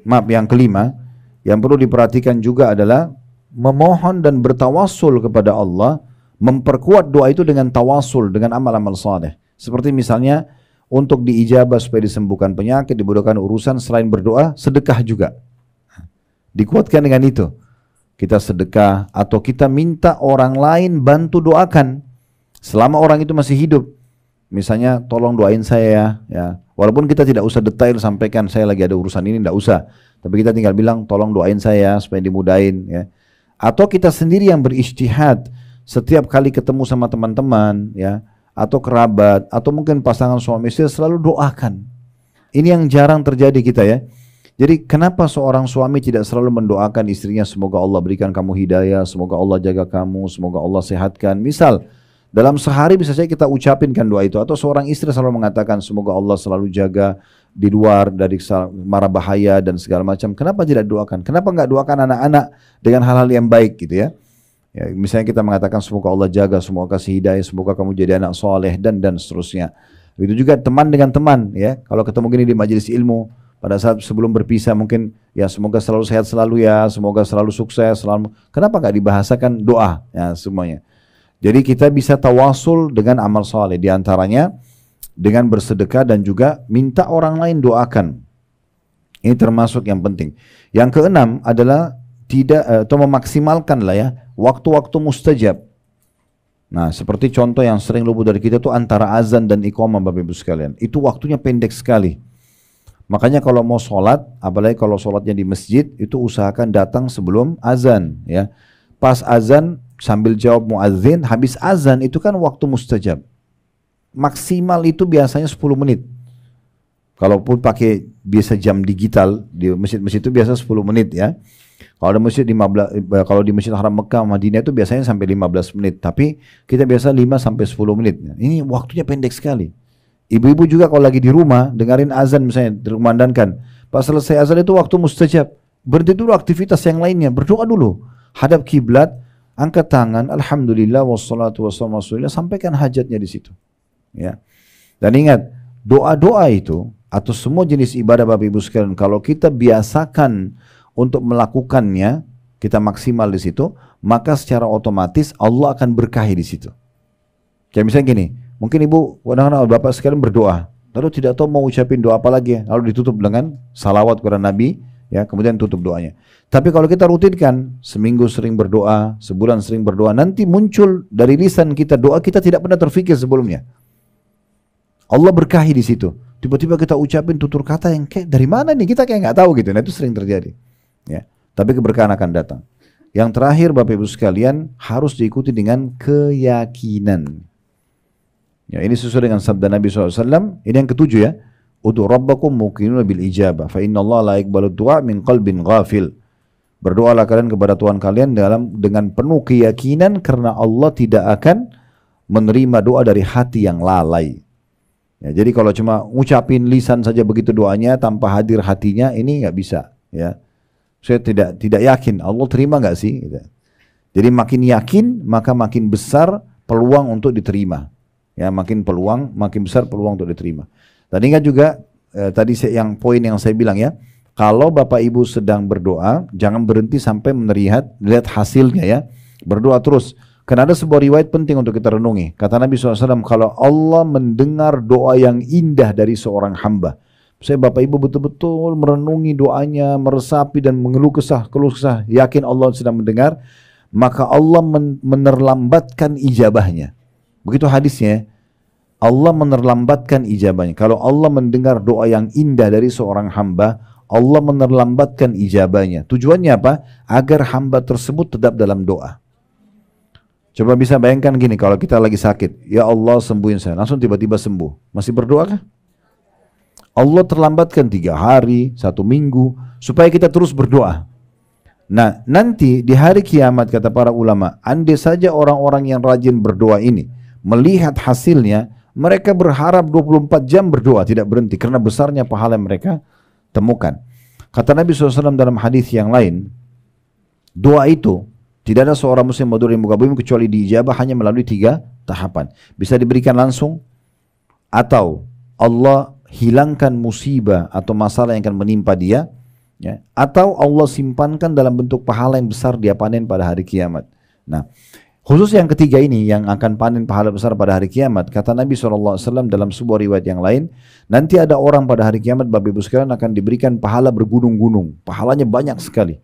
kelima, yang perlu diperhatikan juga adalah memohon dan bertawassul kepada Allah. Memperkuat doa itu dengan tawasul, dengan amal-amal saleh. Seperti misalnya untuk diijabah supaya disembuhkan penyakit, dimudahkan urusan, selain berdoa, sedekah juga. Dikuatkan dengan itu. Kita sedekah atau kita minta orang lain bantu doakan selama orang itu masih hidup. Misalnya, tolong doain saya, ya. Walaupun kita tidak usah detail sampaikan saya lagi ada urusan ini, tidak usah. Tapi kita tinggal bilang tolong doain saya supaya dimudahin, ya. Atau kita sendiri yang berijtihad. Setiap kali ketemu sama teman-teman, ya, atau kerabat, atau mungkin pasangan suami istri, selalu doakan. Ini yang jarang terjadi kita, ya. Jadi kenapa seorang suami tidak selalu mendoakan istrinya, semoga Allah berikan kamu hidayah, semoga Allah jaga kamu, semoga Allah sehatkan. Misal dalam sehari bisa saja kita ucapinkan doa itu. Atau seorang istri selalu mengatakan semoga Allah selalu jaga di luar dari mara bahaya dan segala macam. Kenapa tidak doakan? Kenapa enggak doakan anak-anak dengan hal-hal yang baik gitu, ya? Ya, misalnya kita mengatakan semoga Allah jaga, semoga kasih hidayah, semoga kamu jadi anak soleh dan seterusnya. Begitu juga teman dengan teman, ya. Kalau ketemu gini di majelis ilmu, pada saat sebelum berpisah mungkin ya semoga selalu sehat selalu ya, semoga selalu sukses selalu. Kenapa nggak dibahasakan doa, ya, semuanya. Jadi kita bisa tawasul dengan amal soleh, diantaranya dengan bersedekah dan juga minta orang lain doakan. Ini termasuk yang penting. Yang keenam adalah tidak atau memaksimalkan lah, ya, waktu-waktu mustajab. Nah, seperti contoh yang sering luput dari kita itu antara azan dan iqamah, Bapak Ibu sekalian. Itu waktunya pendek sekali. Makanya kalau mau sholat, apalagi kalau sholatnya di masjid, itu usahakan datang sebelum azan, ya. Pas azan sambil jawab muadzin, habis azan itu kan waktu mustajab. Maksimal itu biasanya 10 menit. Kalaupun pakai biasa jam digital di masjid-masjid itu biasa 10 menit, ya. Kalau di Masjid Haram Mekah, Madinah itu biasanya sampai 15 menit. Tapi kita biasa 5 sampai 10 menit. Ini waktunya pendek sekali. Ibu-ibu juga kalau lagi di rumah, dengerin azan misalnya, dikumandangkan. Pas selesai azan itu waktu mustajab. Berhenti dulu aktivitas yang lainnya, berdoa dulu. Hadap kiblat, angkat tangan, alhamdulillah, wassalatu wassalamu ala rasulillah, sampaikan hajatnya di situ. Ya. Dan ingat, doa-doa itu, atau semua jenis ibadah Bapak Ibu sekalian, kalau kita biasakan untuk melakukannya, kita maksimal di situ, maka secara otomatis Allah akan berkahi di situ. Kayak misalnya gini, mungkin ibu, kadang-kadang bapak sekalian berdoa, lalu tidak tahu mau ucapin doa apa lagi, lalu ditutup dengan salawat kepada Nabi, ya, kemudian tutup doanya. Tapi kalau kita rutinkan, seminggu sering berdoa, sebulan sering berdoa, nanti muncul dari lisan kita doa kita tidak pernah terfikir sebelumnya. Allah berkahi di situ. Tiba-tiba kita ucapin tutur kata yang kayak dari mana nih, kita kayak nggak tahu gitu. Nah, itu sering terjadi. Ya, tapi keberkahan akan datang. Yang terakhir Bapak Ibu sekalian, harus diikuti dengan keyakinan. Ya, ini sesuai dengan sabda Nabi SAW. Ini yang ketujuh, ya. Udu rabbakum muqinuna bil ijabah fa inna Allah la yaqbalu du'a min qalbin ghafil. Berdoalah kalian kepada Tuhan kalian dengan penuh keyakinan, karena Allah tidak akan menerima doa dari hati yang lalai. Ya, jadi kalau cuma ngucapin lisan saja begitu doanya tanpa hadir hatinya, ini nggak bisa. Ya, saya tidak yakin Allah terima nggak sih? Gitu. Jadi makin yakin maka makin besar peluang untuk diterima. Ya, makin besar peluang untuk diterima. Tadi ingat juga tadi yang poin yang saya bilang ya, kalau Bapak Ibu sedang berdoa, jangan berhenti sampai lihat hasilnya ya. Berdoa terus. Karena ada sebuah riwayat penting untuk kita renungi. Kata Nabi SAW, kalau Allah mendengar doa yang indah dari seorang hamba. Saya Bapak Ibu betul-betul merenungi doanya, meresapi dan mengeluh kesah, yakin Allah sedang mendengar, maka Allah menerlambatkan ijabahnya. Begitu hadisnya, Allah menerlambatkan ijabahnya. Kalau Allah mendengar doa yang indah dari seorang hamba, Allah menerlambatkan ijabahnya. Tujuannya apa? Agar hamba tersebut tetap dalam doa. Coba bisa bayangkan gini, kalau kita lagi sakit, ya Allah sembuhin saya, langsung tiba-tiba sembuh. Masih berdoa kah? Allah terlambatkan 3 hari, 1 minggu, supaya kita terus berdoa. Nah, nanti di hari kiamat kata para ulama, andai saja orang-orang yang rajin berdoa ini melihat hasilnya, mereka berharap 24 jam berdoa, tidak berhenti, karena besarnya pahala yang mereka temukan. Kata Nabi SAW dalam hadis yang lain, doa itu, tidak ada seorang muslim berdoa di muka bumi kecuali diijabah hanya melalui 3 tahapan. Bisa diberikan langsung, atau Allah hilangkan musibah atau masalah yang akan menimpa dia, ya, atau Allah simpankan dalam bentuk pahala yang besar dia panen pada hari kiamat. Nah, khusus yang ketiga ini yang akan panen pahala besar pada hari kiamat, kata Nabi SAW dalam sebuah riwayat yang lain, nanti ada orang pada hari kiamat, Bapak Ibu sekalian, akan diberikan pahala bergunung-gunung, pahalanya banyak sekali.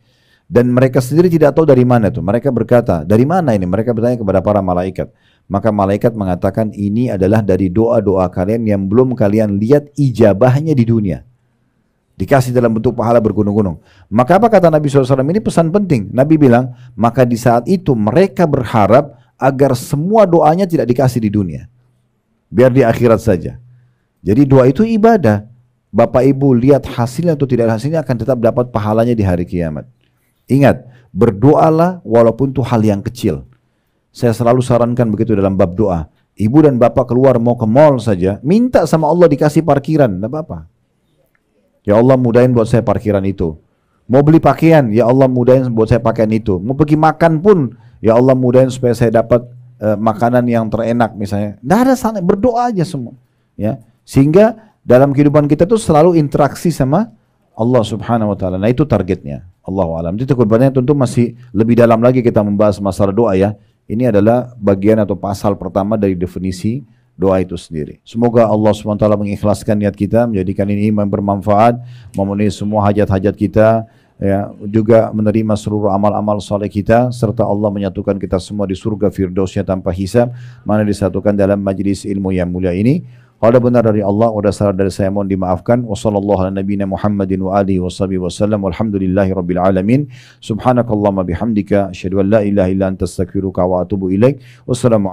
Dan mereka sendiri tidak tahu dari mana itu. Mereka berkata, dari mana ini? Mereka bertanya kepada para malaikat. Maka malaikat mengatakan, ini adalah dari doa-doa kalian yang belum kalian lihat ijabahnya di dunia. Dikasih dalam bentuk pahala bergunung-gunung. Maka apa kata Nabi SAW? Ini pesan penting. Nabi bilang, maka di saat itu mereka berharap agar semua doanya tidak dikasih di dunia. Biar di akhirat saja. Jadi doa itu ibadah. Bapak Ibu lihat hasilnya atau tidak hasilnya akan tetap dapat pahalanya di hari kiamat. Ingat, berdoalah walaupun itu hal yang kecil. Saya selalu sarankan begitu dalam bab doa. Ibu dan bapak keluar mau ke mall saja, minta sama Allah dikasih parkiran, tidak apa-apa. Ya Allah mudahin buat saya parkiran itu. Mau beli pakaian, ya Allah mudahin buat saya pakaian itu. Mau pergi makan pun, ya Allah mudahin supaya saya dapat makanan yang terenak misalnya. Tidak ada sana, berdoa aja semua. Ya, sehingga dalam kehidupan kita tuh selalu interaksi sama Allah Subhanahu wa taala. Nah, itu targetnya. Allahu a'lam. Itu kedepannya tentu masih lebih dalam lagi kita membahas masalah doa ya. Ini adalah bagian atau pasal pertama dari definisi doa itu sendiri. Semoga Allah Subhanahu wa taala mengikhlaskan niat kita, menjadikan ini bermanfaat, memenuhi semua hajat-hajat kita, ya, juga menerima seluruh amal-amal soleh kita, serta Allah menyatukan kita semua di surga Firdausnya tanpa hisab, mana disatukan dalam majlis ilmu yang mulia ini. Kalau ada benar dari Allah, ada salah dari saya, mohon dimaafkan. Wassallallahu ala nabiyina Muhammadin wa alihi washabihi wasallam. Walhamdulillahi rabbil alamin. Subhanakallahumma bihamdika asyhadu an la ilaha illa anta astaghfiruka wa atubu ilaik. Wassalamu